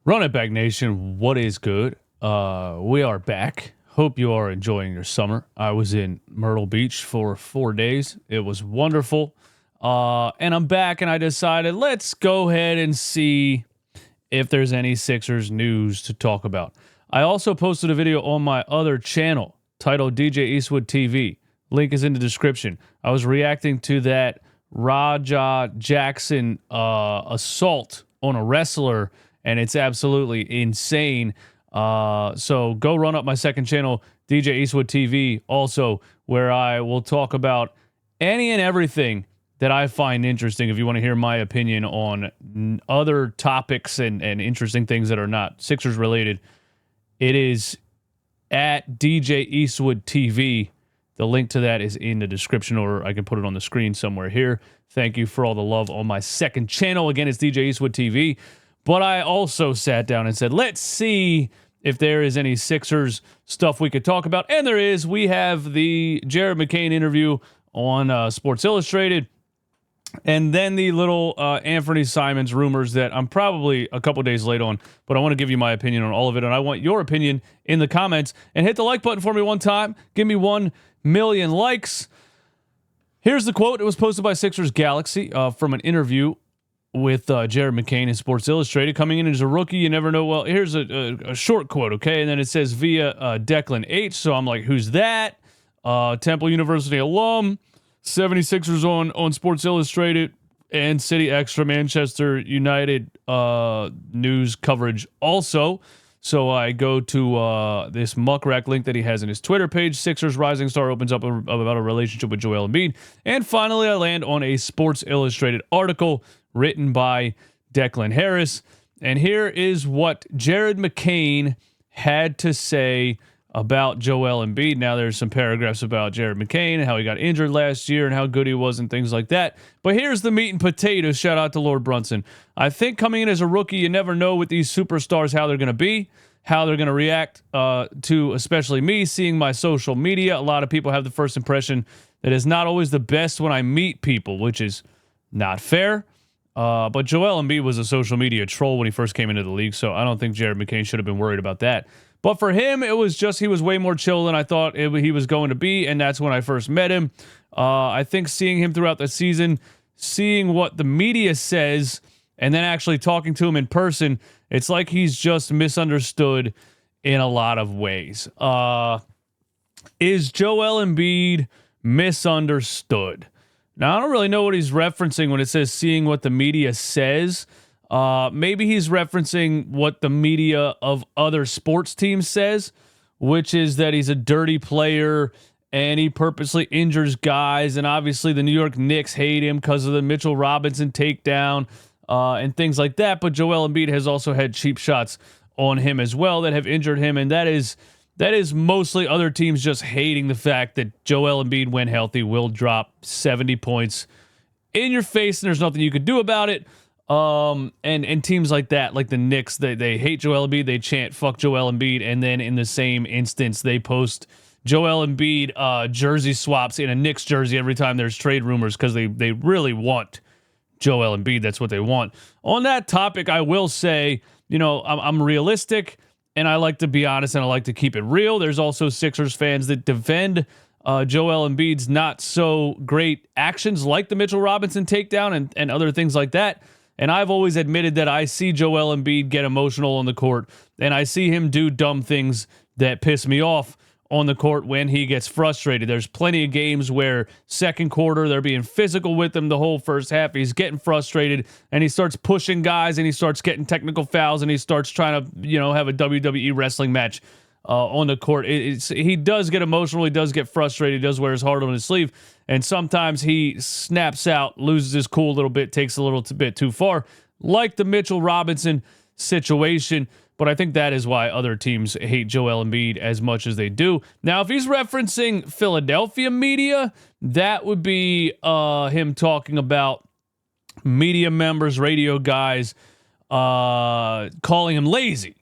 Run It Back Nation, what is good? We are back. Hope you are enjoying your summer. I was in Myrtle Beach for 4 days. It was wonderful. And I'm back, and I decided let's go ahead and see if there's any Sixers news to talk about. I also posted a video on my other channel titled DJ Eastwood TV. Link is in the description. I was reacting to that Raja Jackson assault on a wrestler, and it's absolutely insane. So go run up my second channel, DJ Eastwood TV, also, where I will talk about any and everything that I find interesting. If you want to hear my opinion on other topics and interesting things that are not Sixers related, it is at DJ Eastwood TV. The link to that is in the description, or I can put it on the screen somewhere here. Thank you for all the love on my second channel. Again, it's DJ Eastwood TV. But I also sat down and said, let's see if there is any Sixers stuff we could talk about. And there is. We have the Jared McCain interview on Sports Illustrated. And then the little Anfernee Simons rumors that I'm probably a couple days late on. But I want to give you my opinion on all of it. And I want your opinion in the comments. And hit the like button for me one time. Give me 1 million likes. Here's the quote. It was posted by Sixers Galaxy from an interview with Jared McCain in Sports Illustrated. Coming in as a rookie, you never know. Well, here's a short quote, okay? And then it says via Declan H. So I'm like, who's that? Temple University alum, 76ers on Sports Illustrated, and City Extra, Manchester United news coverage also. So I go to this muckrack link that he has in his Twitter page. Sixers rising star opens up about a relationship with Joel Embiid. And finally, I land on a Sports Illustrated article written by Declan Harris. And here is what Jared McCain had to say about Joel Embiid. Now, there's some paragraphs about Jared McCain and how he got injured last year and how good he was and things like that. But here's the meat and potatoes. Shout out to Lord Brunson. I think coming in as a rookie, you never know with these superstars how they're going to be, how they're going to react to, especially me, seeing my social media. A lot of people have the first impression that is not always the best when I meet people, which is not fair. But Joel Embiid was a social media troll when he first came into the league, so I don't think Jared McCain should have been worried about that. But for him, it was just he was way more chill than I thought he was going to be, and that's when I first met him. I think seeing him throughout the season, seeing what the media says, and then actually talking to him in person, it's like he's just misunderstood in a lot of ways. Is Joel Embiid misunderstood? Now, I don't really know what he's referencing when it says seeing what the media says. Maybe he's referencing what the media of other sports teams says, which is that he's a dirty player and he purposely injures guys. And obviously the New York Knicks hate him because of the Mitchell Robinson takedown and things like that. But Joel Embiid has also had cheap shots on him as well that have injured him. And that is mostly other teams just hating the fact that Joel Embiid, when healthy, will drop 70 points in your face, and there's nothing you could do about it. And teams like that, like the Knicks, they hate Joel Embiid. They chant "fuck Joel Embiid," and then in the same instance, they post Joel Embiid jersey swaps in a Knicks jersey every time there's trade rumors because they really want Joel Embiid. That's what they want. On that topic, I will say, I'm realistic. And I like to be honest, and I like to keep it real. There's also Sixers fans that defend Joel Embiid's not so great actions like the Mitchell Robinson takedown and other things like that. And I've always admitted that I see Joel Embiid get emotional on the court, and I see him do dumb things that piss me off on the court when he gets frustrated. There's plenty of games where second quarter they're being physical with him the whole first half. He's getting frustrated and he starts pushing guys and he starts getting technical fouls and he starts trying to, have a WWE wrestling match on the court. He does get emotional. He does get frustrated. He does wear his heart on his sleeve. And sometimes he snaps out, loses his cool a little bit, takes a little bit too far, like the Mitchell Robinson situation. But I think that is why other teams hate Joel Embiid as much as they do. Now, if he's referencing Philadelphia media, that would be him talking about media members, radio guys, calling him lazy.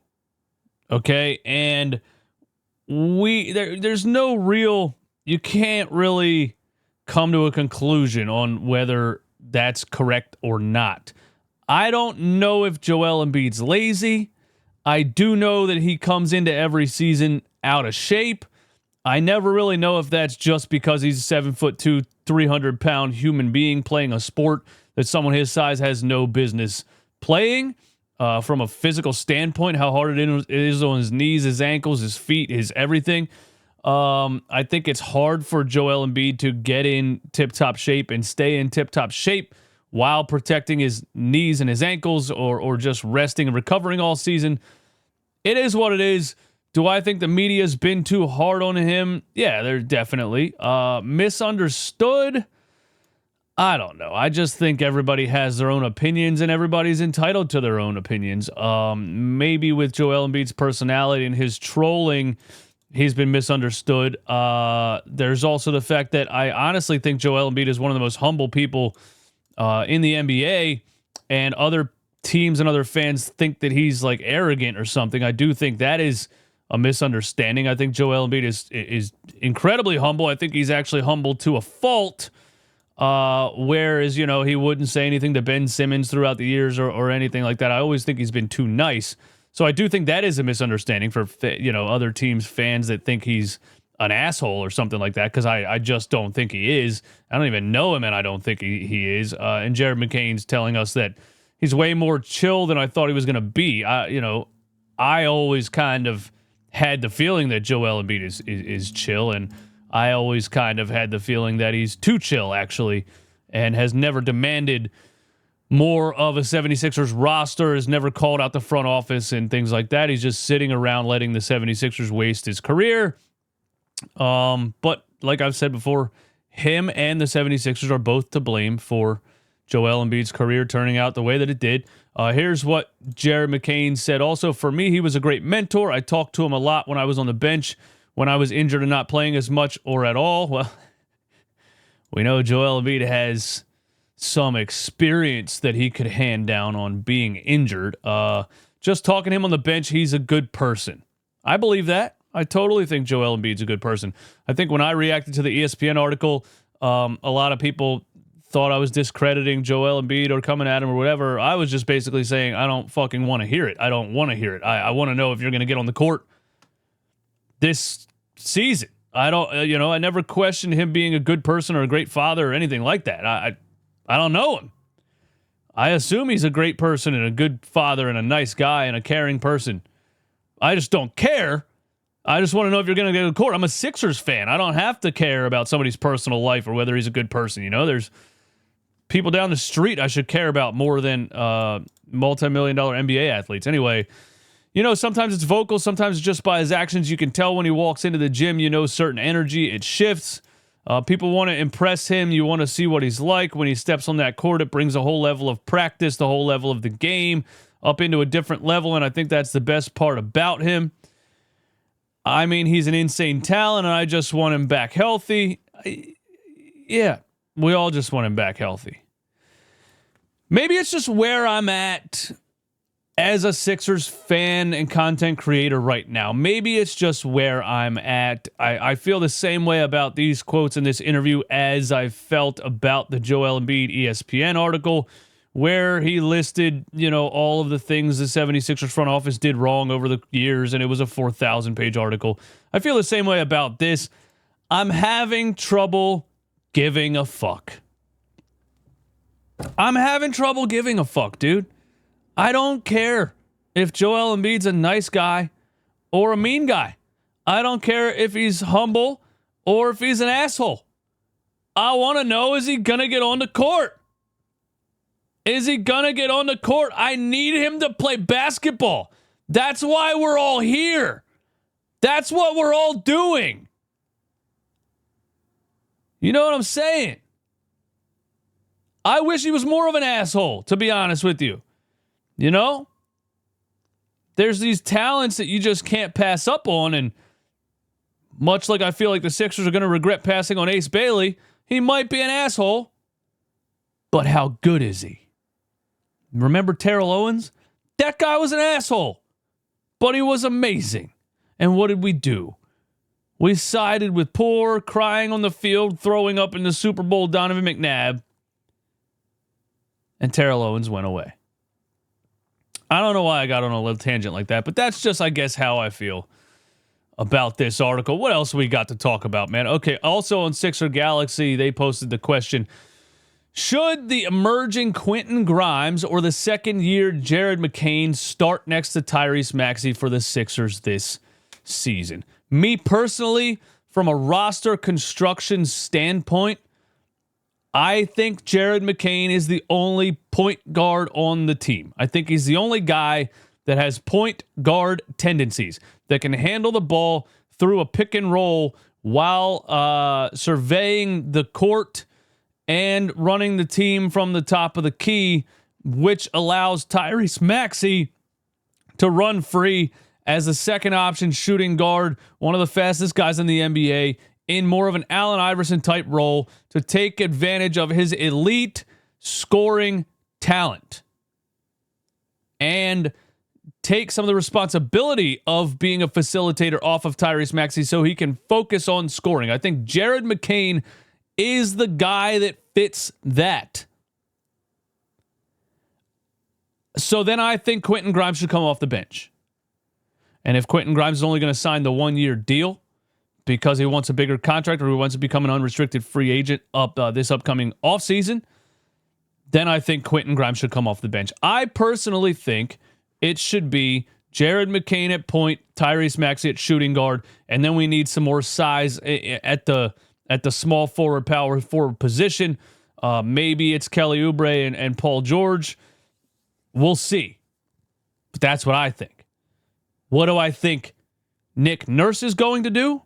Okay? And there's no real... You can't really come to a conclusion on whether that's correct or not. I don't know if Joel Embiid's lazy. I do know that he comes into every season out of shape. I never really know if that's just because he's a 7'2", 300-pound human being playing a sport that someone his size has no business playing. From a physical standpoint, how hard it is on his knees, his ankles, his feet, his everything. I think it's hard for Joel Embiid to get in tip-top shape and stay in tip-top shape while protecting his knees and his ankles or just resting and recovering all season. It is what it is. Do I think the media's been too hard on him? Yeah, they're definitely. Misunderstood? I don't know. I just think everybody has their own opinions and everybody's entitled to their own opinions. Maybe with Joel Embiid's personality and his trolling, he's been misunderstood. There's also the fact that I honestly think Joel Embiid is one of the most humble people in the NBA, and other teams and other fans think that he's like arrogant or something. I do think that is a misunderstanding. I think Joel Embiid is incredibly humble. I think he's actually humble to a fault. Whereas, you know, he wouldn't say anything to Ben Simmons throughout the years or anything like that. I always think he's been too nice. So I do think that is a misunderstanding for, you know, other teams' fans that think he's an asshole or something like that, because I just don't think he is. I don't even know him, and I don't think he is. And Jared McCain's telling us that he's way more chill than I thought he was going to be. I always kind of had the feeling that Joel Embiid is chill, and I always kind of had the feeling that he's too chill, actually, and has never demanded more of a 76ers roster, has never called out the front office and things like that. He's just sitting around letting the 76ers waste his career. But like I've said before, him and the 76ers are both to blame for Joel Embiid's career turning out the way that it did. Here's what Jared McCain said. Also, for me, he was a great mentor. I talked to him a lot when I was on the bench, when I was injured and not playing as much or at all. Well, we know Joel Embiid has some experience that he could hand down on being injured. Just talking to him on the bench, he's a good person. I believe that. I totally think Joel Embiid's a good person. I think when I reacted to the ESPN article, a lot of people thought I was discrediting Joel Embiid or coming at him or whatever. I was just basically saying, I don't fucking want to hear it. I don't want to hear it. I want to know if you're going to get on the court this season. I don't, I never questioned him being a good person or a great father or anything like that. I don't know him. I assume he's a great person and a good father and a nice guy and a caring person. I just don't care. I just want to know if you're going to get to the court. I'm a Sixers fan. I don't have to care about somebody's personal life or whether he's a good person. There's people down the street I should care about more than multi-million-dollar NBA athletes. Anyway, sometimes it's vocal, sometimes it's just by his actions. You can tell when he walks into the gym, certain energy, it shifts. People want to impress him. You want to see what he's like. When he steps on that court, it brings a whole level of practice, the whole level of the game up into a different level, and I think that's the best part about him. I mean, he's an insane talent, and I just want him back healthy. Yeah, we all just want him back healthy. Maybe it's just where I'm at as a Sixers fan and content creator right now. Maybe it's just where I'm at. I feel the same way about these quotes in this interview as I felt about the Joel Embiid ESPN article, where he listed, all of the things the 76ers front office did wrong over the years, and it was a 4,000-page article. I feel the same way about this. I'm having trouble giving a fuck. I'm having trouble giving a fuck, dude. I don't care if Joel Embiid's a nice guy or a mean guy. I don't care if he's humble or if he's an asshole. I want to know, is he going to get on the court? Is he going to get on the court? I need him to play basketball. That's why we're all here. That's what we're all doing. You know what I'm saying? I wish he was more of an asshole, to be honest with you. There's these talents that you just can't pass up on, and much like I feel like the Sixers are going to regret passing on Ace Bailey, he might be an asshole, but how good is he? Remember Terrell Owens? That guy was an asshole, but he was amazing. And what did we do? We sided with poor, crying on the field, throwing up in the Super Bowl Donovan McNabb, and Terrell Owens went away. I don't know why I got on a little tangent like that, but that's just, I guess, how I feel about this article. What else we got to talk about, man? Okay, also on Sixer Galaxy, they posted the question, should the emerging Quentin Grimes or the second-year Jared McCain start next to Tyrese Maxey for the Sixers this season? Me personally, from a roster construction standpoint, I think Jared McCain is the only point guard on the team. I think he's the only guy that has point guard tendencies, that can handle the ball through a pick and roll while surveying the court and running the team from the top of the key, which allows Tyrese Maxey to run free as a second option shooting guard, one of the fastest guys in the NBA, in more of an Allen Iverson type role to take advantage of his elite scoring talent and take some of the responsibility of being a facilitator off of Tyrese Maxey so he can focus on scoring. I think Jared McCain is the guy that fits that. So then I think Quentin Grimes should come off the bench. And if Quentin Grimes is only going to sign the 1-year deal because he wants a bigger contract or he wants to become an unrestricted free agent this upcoming offseason, then I think Quentin Grimes should come off the bench. I personally think it should be Jared McCain at point, Tyrese Maxey at shooting guard, and then we need some more size at the small forward, power forward position. Maybe it's Kelly Oubre and Paul George. We'll see. But that's what I think. What do I think Nick Nurse is going to do?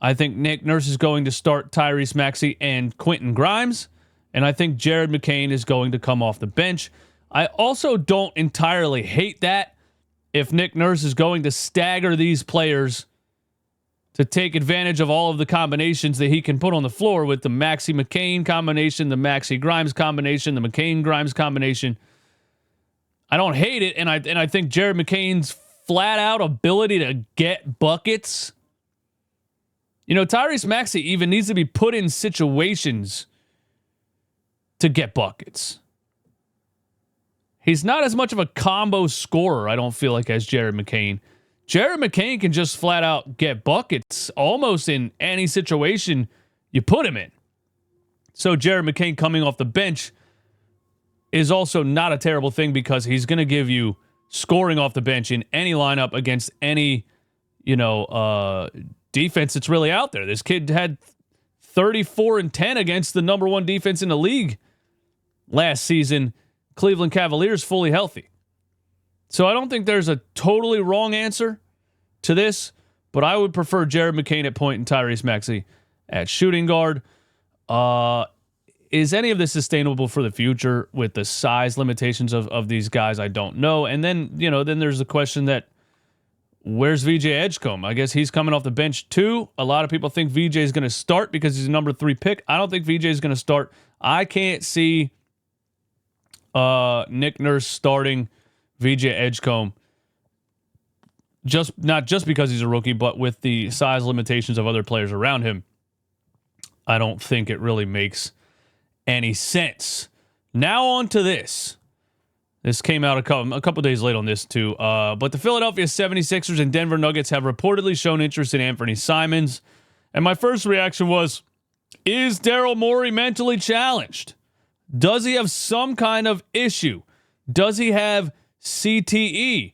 I think Nick Nurse is going to start Tyrese Maxey and Quentin Grimes. And I think Jared McCain is going to come off the bench. I also don't entirely hate that if Nick Nurse is going to stagger these players to take advantage of all of the combinations that he can put on the floor with the Maxey McCain combination, the Maxey Grimes combination, the McCain Grimes combination. I don't hate it, and I think Jared McCain's flat out ability to get buckets. You know, Tyrese Maxey even needs to be put in situations to get buckets. He's not as much of a combo scorer, I don't feel like, as Jared McCain. Jared McCain can just flat out get buckets almost in any situation you put him in. So Jared McCain coming off the bench is also not a terrible thing because he's going to give you scoring off the bench in any lineup against any, defense that's really out there. This kid had 34-10 against the number one defense in the league last season. Cleveland Cavaliers fully healthy. So I don't think there's a totally wrong answer to this, but I would prefer Jared McCain at point and Tyrese Maxey at shooting guard. Is any of this sustainable for the future with the size limitations of these guys? I don't know. And then, then there's the question that where's VJ Edgecombe? I guess he's coming off the bench too. A lot of people think VJ is going to start because he's a number 3 pick. I don't think VJ is going to start. I can't see Nick Nurse starting VJ Edgecombe not just because he's a rookie, but with the size limitations of other players around him. I don't think it really makes any sense. Now on to this. This came out a couple days late on this too. But the Philadelphia 76ers and Denver Nuggets have reportedly shown interest in Anfernee Simons. And my first reaction was, is Daryl Morey mentally challenged? Does he have some kind of issue? Does he have CTE?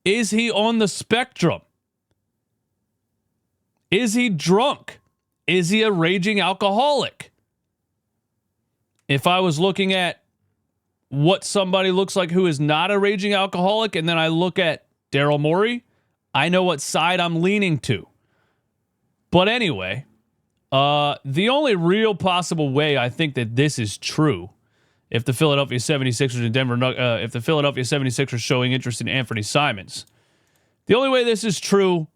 Is he on the spectrum? Is he drunk? Is he a raging alcoholic? If I was looking at what somebody looks like who is not a raging alcoholic, and then I look at Daryl Morey, I know what side I'm leaning to. But anyway, the only real possible way I think that this is true, if the Philadelphia 76ers and if the Philadelphia 76ers showing interest in Anfernee Simons, the only way this is true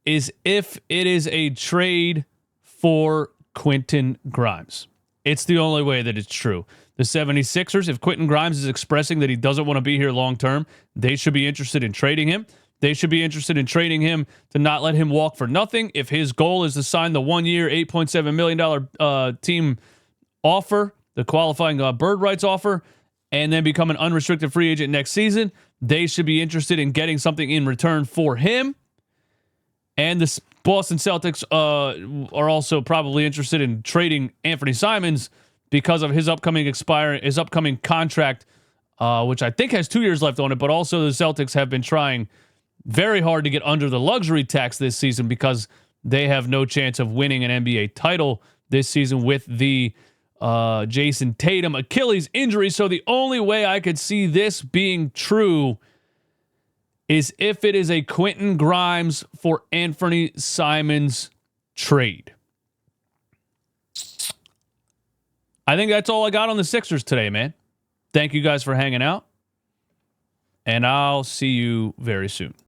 is if it is a trade for Quentin Grimes. It's the only way that it's true. The 76ers, if Quentin Grimes is expressing that he doesn't want to be here long term, they should be interested in trading him. They should be interested in trading him to not let him walk for nothing. If his goal is to sign the 1-year, $8.7 million team offer, the qualifying bird rights offer, and then become an unrestricted free agent next season. They should be interested in getting something in return for him. And the Boston Celtics are also probably interested in trading Anfernee Simons because of his upcoming contract, which I think has 2 years left on it. But also the Celtics have been trying very hard to get under the luxury tax this season because they have no chance of winning an NBA title this season with the Jason Tatum Achilles injury. So the only way I could see this being true is if it is a Quentin Grimes for Anfernee Simons trade. I think that's all I got on the Sixers today, man. Thank you guys for hanging out, and I'll see you very soon.